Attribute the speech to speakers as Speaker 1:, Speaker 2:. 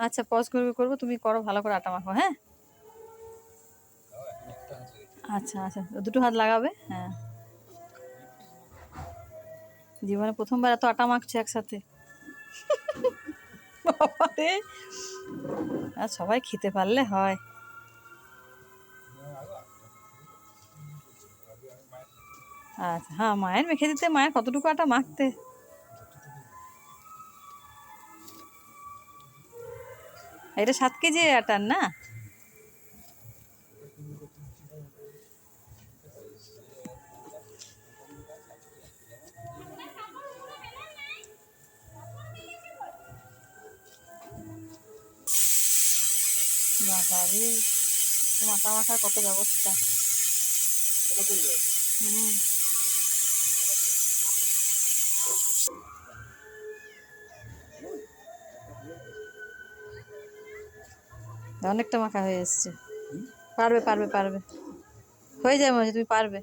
Speaker 1: আচ্ছা পজ করে করবো, তুমি করো ভালো করে আটা মাখো। হ্যাঁ আচ্ছা আচ্ছা, দুটো হাত লাগাবে। হ্যাঁ, জীবনে প্রথমবার এত আটা মাখছে একসাথে। বাবারে, আর সবাই খেতে পারলে হয়। আচ্ছা হ্যাঁ, মায়ের মেখে দিতে, মায়ের কতটুকু আটা মাখতে। এটা 7 কেজি আটার না? বাবারে, প্রথম আটা মাখার কত ব্যবস্থা। হুম, অনেকটা মাখা হয়ে এসছে। পারবে পারবে পারবে, হয়ে যাবে মনে হচ্ছে, তুমি পারবে।